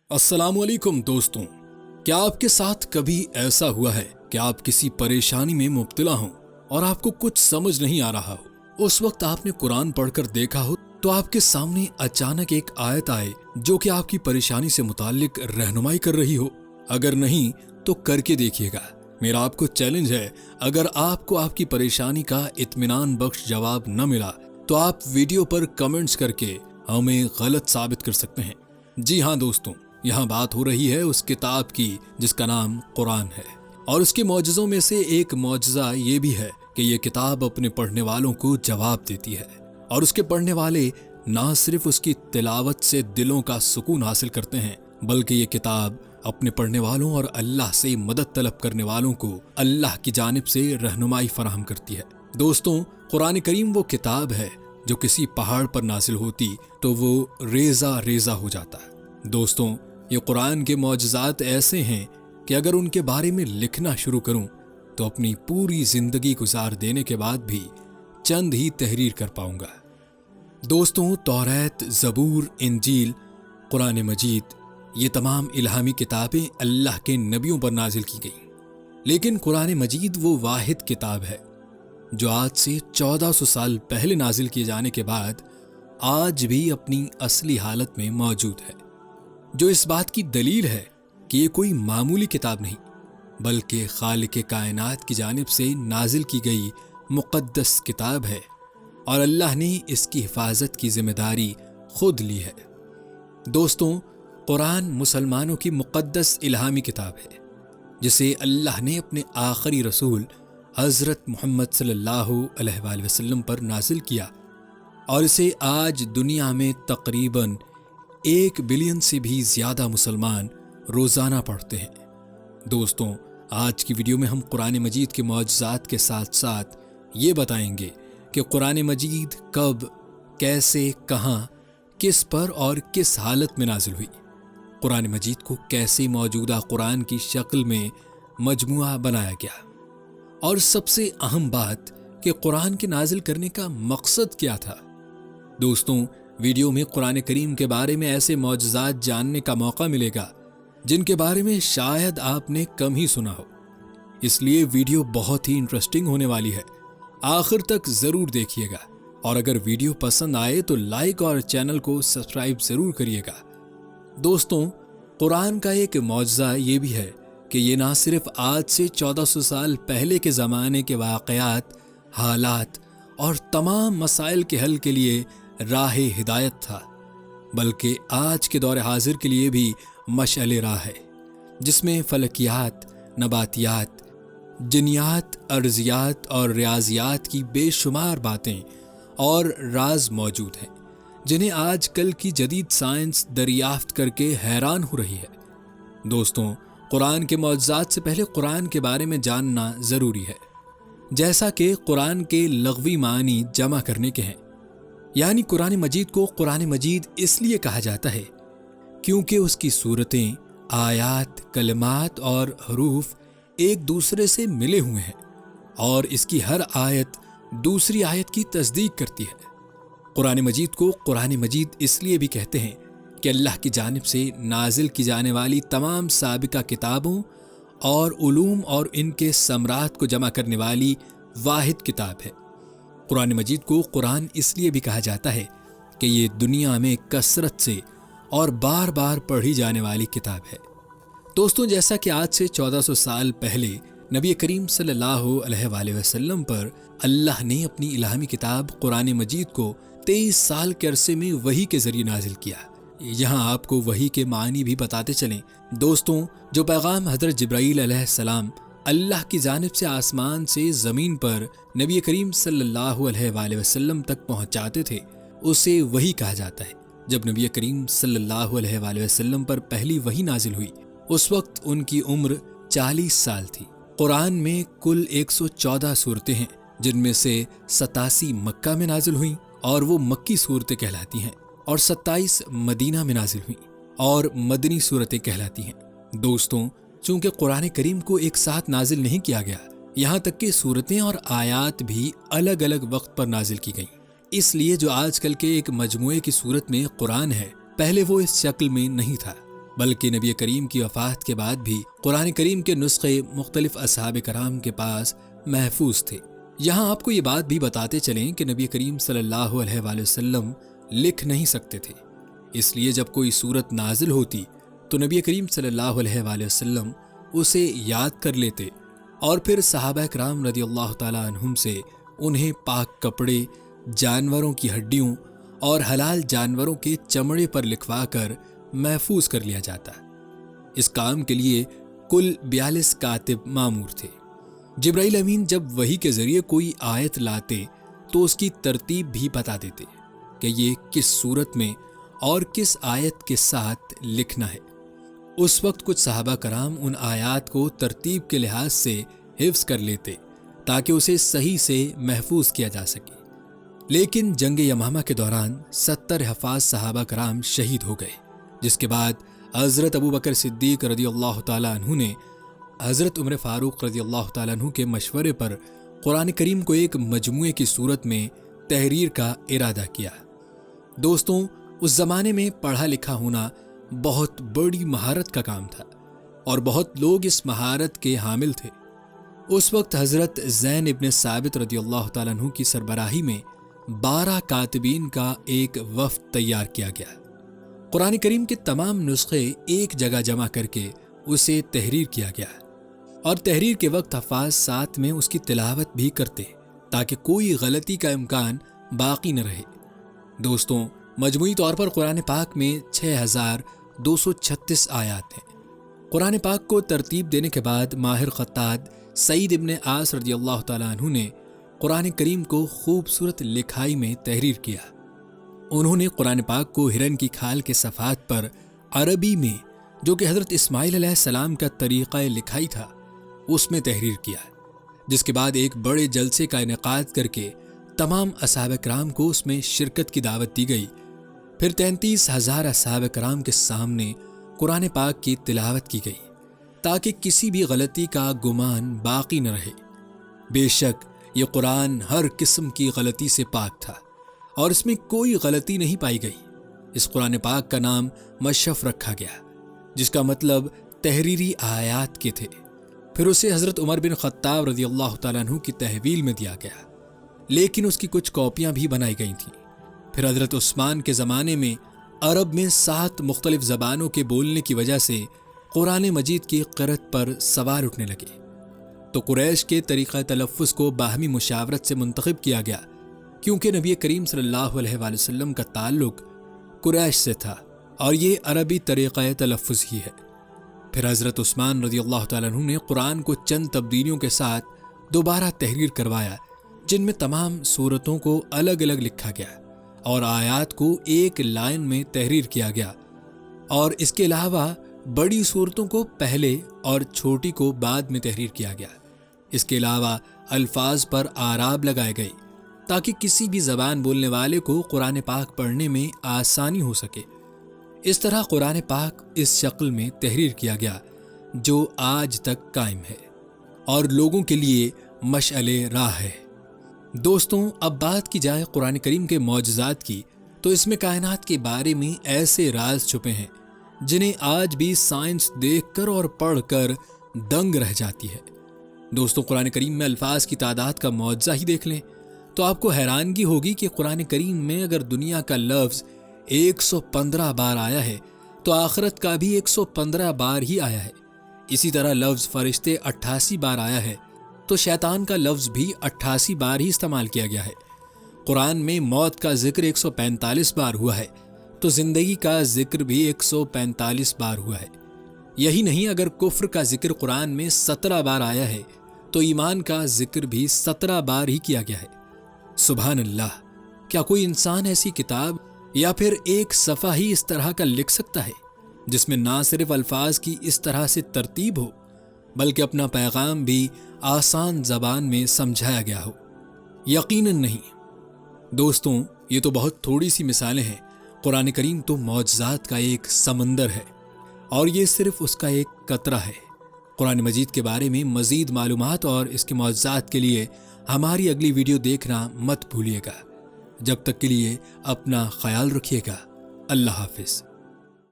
अस्सलामुअलैकुम दोस्तों, क्या आपके साथ कभी ऐसा हुआ है कि आप किसी परेशानी में मुब्तला हों और आपको कुछ समझ नहीं आ रहा हो। उस वक्त आपने कुरान पढ़कर देखा हो तो आपके सामने अचानक एक आयत आए जो कि आपकी परेशानी से मुताल्लिक रहनुमाई कर रही हो। अगर नहीं तो करके देखिएगा। मेरा आपको चैलेंज है, अगर आपको आपकी परेशानी का इत्मीनान बख्श जवाब न मिला तो आप वीडियो पर कमेंट्स करके हमें गलत साबित कर सकते हैं। जी हाँ दोस्तों, यहाँ बात हो रही है उस किताब की जिसका नाम कुरान है, और उसके मौजज़ों में से एक मौजज़ा ये भी है कि ये किताब अपने पढ़ने वालों को जवाब देती है, और उसके पढ़ने वाले ना सिर्फ उसकी तिलावत से दिलों का सुकून हासिल करते हैं, बल्कि ये किताब अपने पढ़ने वालों और अल्लाह से मदद तलब करने वालों को अल्लाह की जानिब से रहनुमाई फराहम करती है। दोस्तों, कुरान करीम वो किताब है जो किसी पहाड़ पर नाजिल होती तो वो रेजा रेजा हो जाता है। दोस्तों, ये कुरान के मौजज़ात ऐसे हैं कि अगर उनके बारे में लिखना शुरू करूं तो अपनी पूरी जिंदगी गुजार देने के बाद भी चंद ही तहरीर कर पाऊंगा। दोस्तों, तौरात, ज़बूर, इंजील, कुरान मजीद, ये तमाम इल्हामी किताबें अल्लाह के नबियों पर नाजिल की गईं, लेकिन कुरान मजीद वो वाहिद किताब है जो आज से 1400 साल पहले नाजिल किए जाने के बाद आज भी अपनी असली हालत में मौजूद है, जो इस बात की दलील है कि ये कोई मामूली किताब नहीं बल्कि खालिक कायनात की जानिब से नाजिल की गई मुक़द्दस किताब है, और अल्लाह ने इसकी हिफाजत की जिम्मेदारी खुद ली है। दोस्तों, कुरान मुसलमानों की मुक़द्दस इल्हामी किताब है जिसे अल्लाह ने अपने आखिरी रसूल हज़रत मोहम्मद सल्लल्लाहु अलैहि वसल्लम पर नाजिल किया, और इसे आज दुनिया में तकरीबन 1 बिलियन से भी ज़्यादा मुसलमान रोज़ाना पढ़ते हैं। दोस्तों, आज की वीडियो में हम कुरान मजीद के मौजज़ात के साथ साथ ये बताएंगे कि कुरान मजीद कब, कैसे, कहाँ, किस पर और किस हालत में नाजिल हुई, कुरान मजीद को कैसे मौजूदा कुरान की शक्ल में मजमुआ बनाया गया, और सबसे अहम बात कि कुरान के नाजिल करने का मकसद क्या था। दोस्तों, वीडियो में कुरान करीम के बारे में ऐसे मौजज़ात जानने का मौका मिलेगा जिनके बारे में शायद आपने कम ही सुना हो, इसलिए वीडियो बहुत ही इंटरेस्टिंग होने वाली है। आखिर तक ज़रूर देखिएगा, और अगर वीडियो पसंद आए तो लाइक और चैनल को सब्सक्राइब ज़रूर करिएगा। दोस्तों, कुरान का एक मौजज़ा ये भी है कि ये ना सिर्फ आज से 1400 साल पहले के ज़माने के वाक़यात, हालात और तमाम मसाइल के हल के लिए राह हिदायत था, बल्कि आज के दौर हाजिर के लिए भी मशअल राह है, जिसमें फलकियात, नबातियात, जिनियात, अर्जियात और रियाजियात की बेशुमार बातें और राज मौजूद हैं जिन्हें आज कल की जदीद साइंस दरियाफ्त करके हैरान हो रही है। दोस्तों, कुरान के मौजज़ात से पहले कुरान के बारे में जानना ज़रूरी है, जैसा कि कुरान के लग़वी मानी जमा करने के हैं। यानी कुरान मजीद को कुरान मजीद इसलिए कहा जाता है क्योंकि उसकी सूरतें, आयात, कलमात और हरूफ एक दूसरे से मिले हुए हैं, और इसकी हर आयत दूसरी आयत की तस्दीक करती है। कुरान मजीद को कुरान मजीद इसलिए भी कहते हैं कि अल्लाह की जानिब से नाजिल की जाने वाली तमाम साबिका किताबों और उलूम और इनके समरात को जमा करने वाली वाहिद किताब है। कुरान मजीद को कुरान इसलिए भी कहा जाता है कि ये दुनिया में कसरत से और बार बार पढ़ी जाने वाली किताब है। दोस्तों, जैसा कि आज से 1400 साल पहले नबी करीम सल्लल्लाहु अलैहि वसल्लम पर अल्लाह ने अपनी इल्हामी किताब कुरान मजीद को 23 साल के अरसे में वही के जरिए नाजिल किया। यहाँ आपको वही के मानी भी बताते चलें। दोस्तों, जो पैगाम हज़रत जिब्राईल अलैहिस्सलाम अल्लाह की जानिब से आसमान से ज़मीन पर नबी करीम सल्लल्लाहु अलैहि वसल्लम तक पहुँचाते थे, उसे वही कहा जाता है। जब नबी करीम सल्लल्लाहु अलैहि वसल्लम पर पहली वही नाजिल हुई, उस वक्त उनकी उम्र 40 साल थी। कुरान में कुल 114 सूरतें हैं, जिनमें से 87 मक्का में नाजिल हुई और वो मक्की सूरतें कहलाती हैं, और 27 मदीना में नाजिल हुई और मदनी सूरतें कहलाती हैं। दोस्तों, चूंकि कुरान करीम को एक साथ नाजिल नहीं किया गया, यहाँ तक कि सूरतें और आयात भी अलग अलग वक्त पर नाजिल की गईं, इसलिए जो आजकल के एक मजमुए की सूरत में कुरान है, पहले वो इस शक्ल में नहीं था। بلکہ نبی کریم کی وفات کے بعد بھی قرآن کریم کے نسخے مختلف اصحاب کرام کے پاس محفوظ تھے۔ یہاں آپ کو یہ بات بھی بتاتے چلیں کہ نبی کریم صلی اللہ علیہ وآلہ وسلم لکھ نہیں سکتے تھے، اس لیے جب کوئی سورت نازل ہوتی تو نبی کریم صلی اللہ علیہ وآلہ وسلم اسے یاد کر لیتے اور پھر صحابہ کرام رضی اللہ تعالیٰ عنہم سے انہیں پاک کپڑے، جانوروں کی ہڈیوں اور حلال جانوروں کے چمڑے پر لکھوا کر محفوظ کر لیا جاتا۔ اس کام کے لیے کل 42 کاتب مامور تھے۔ جبرائیل امین جب وحی کے ذریعے کوئی آیت لاتے تو اس کی ترتیب بھی بتا دیتے کہ یہ کس صورت میں اور کس آیت کے ساتھ لکھنا ہے۔ اس وقت کچھ صحابہ کرام ان آیات کو ترتیب کے لحاظ سے حفظ کر لیتے تاکہ اسے صحیح سے محفوظ کیا جا سکے، لیکن جنگ یمامہ کے دوران 70 حفاظ صحابہ کرام شہید ہو گئے، جس کے بعد حضرت ابو بکر صدیق رضی اللہ تعالیٰ عنہ نے حضرت عمر فاروق رضی اللہ تعالیٰ عنہ کے مشورے پر قرآن کریم کو ایک مجموعے کی صورت میں تحریر کا ارادہ کیا۔ دوستوں، اس زمانے میں پڑھا لکھا ہونا بہت بڑی مہارت کا کام تھا اور بہت لوگ اس مہارت کے حامل تھے۔ اس وقت حضرت زین ابن ثابت رضی اللہ تعالیٰ عنہ کی سربراہی میں 12 کاتبین کا ایک وفد تیار کیا گیا۔ قرآن کریم کے تمام نسخے ایک جگہ جمع کر کے اسے تحریر کیا گیا اور تحریر کے وقت حفاظ ساتھ میں اس کی تلاوت بھی کرتے تاکہ کوئی غلطی کا امکان باقی نہ رہے۔ دوستوں، مجموعی طور پر قرآن پاک میں 6236 آیات ہیں۔ قرآن پاک کو ترتیب دینے کے بعد ماہر خطاط سعید ابن عاص رضی اللہ تعالیٰ عنہ نے قرآن کریم کو خوبصورت لکھائی میں تحریر کیا۔ انہوں نے قرآن پاک کو ہرن کی کھال کے صفحات پر عربی میں، جو کہ حضرت اسماعیل علیہ السلام کا طریقہ لکھائی تھا، اس میں تحریر کیا، جس کے بعد ایک بڑے جلسے کا انعقاد کر کے تمام اصحاب کرام کو اس میں شرکت کی دعوت دی گئی۔ پھر 33,000 اصحاب کرام کے سامنے قرآن پاک کی تلاوت کی گئی تاکہ کسی بھی غلطی کا گمان باقی نہ رہے۔ بے شک یہ قرآن ہر قسم کی غلطی سے پاک تھا اور اس میں کوئی غلطی نہیں پائی گئی۔ اس قرآن پاک کا نام مصحف رکھا گیا، جس کا مطلب تحریری آیات کے تھے۔ پھر اسے حضرت عمر بن خطاب رضی اللہ تعالیٰ عنہ کی تحویل میں دیا گیا، لیکن اس کی کچھ کاپیاں بھی بنائی گئی تھیں۔ پھر حضرت عثمان کے زمانے میں عرب میں 7 مختلف زبانوں کے بولنے کی وجہ سے قرآن مجید کی قرأت پر سوال اٹھنے لگے، تو قریش کے طریقہ تلفظ کو باہمی مشاورت سے منتخب کیا گیا، کیونکہ نبی کریم صلی اللہ علیہ وآلہ وسلم کا تعلق قریش سے تھا اور یہ عربی طریقہ تلفظ ہی ہے۔ پھر حضرت عثمان رضی اللہ تعالیٰ عنہ نے قرآن کو چند تبدیلیوں کے ساتھ دوبارہ تحریر کروایا، جن میں تمام سورتوں کو الگ الگ لکھا گیا اور آیات کو ایک لائن میں تحریر کیا گیا، اور اس کے علاوہ بڑی سورتوں کو پہلے اور چھوٹی کو بعد میں تحریر کیا گیا۔ اس کے علاوہ الفاظ پر اعراب لگائے گئے تاکہ کسی بھی زبان بولنے والے کو قرآن پاک پڑھنے میں آسانی ہو سکے۔ اس طرح قرآن پاک اس شکل میں تحریر کیا گیا جو آج تک قائم ہے اور لوگوں کے لیے مشعل راہ ہے۔ دوستوں، اب بات کی جائے قرآن کریم کے معجزات کی، تو اس میں کائنات کے بارے میں ایسے راز چھپے ہیں جنہیں آج بھی سائنس دیکھ کر اور پڑھ کر دنگ رہ جاتی ہے۔ دوستوں، قرآن کریم میں الفاظ کی تعداد کا معجزہ ہی دیکھ لیں تو آپ کو حیرانگی ہوگی کہ قرآن کریم میں اگر دنیا کا لفظ 115 بار آیا ہے تو آخرت کا بھی 115 بار ہی آیا ہے۔ اسی طرح لفظ فرشتے 88 بار آیا ہے تو شیطان کا لفظ بھی 88 بار ہی استعمال کیا گیا ہے۔ قرآن میں موت کا ذکر 145 بار ہوا ہے تو زندگی کا ذکر بھی 145 بار ہوا ہے۔ یہی نہیں، اگر کفر کا ذکر قرآن میں 17 بار آیا ہے تو ایمان کا ذکر بھی 17 بار ہی کیا گیا ہے۔ سبحان اللہ! کیا کوئی انسان ایسی کتاب یا پھر ایک صفحہ ہی اس طرح کا لکھ سکتا ہے جس میں نہ صرف الفاظ کی اس طرح سے ترتیب ہو بلکہ اپنا پیغام بھی آسان زبان میں سمجھایا گیا ہو؟ یقیناً نہیں۔ دوستوں، یہ تو بہت تھوڑی سی مثالیں ہیں۔ قرآن کریم تو معجزات کا ایک سمندر ہے اور یہ صرف اس کا ایک قطرہ ہے۔ قرآن مجید کے بارے میں مزید معلومات اور اس کے معجزات کے لیے ہماری اگلی ویڈیو دیکھنا مت بھولیے گا۔ جب تک کے لیے اپنا خیال رکھیے گا۔ اللہ حافظ۔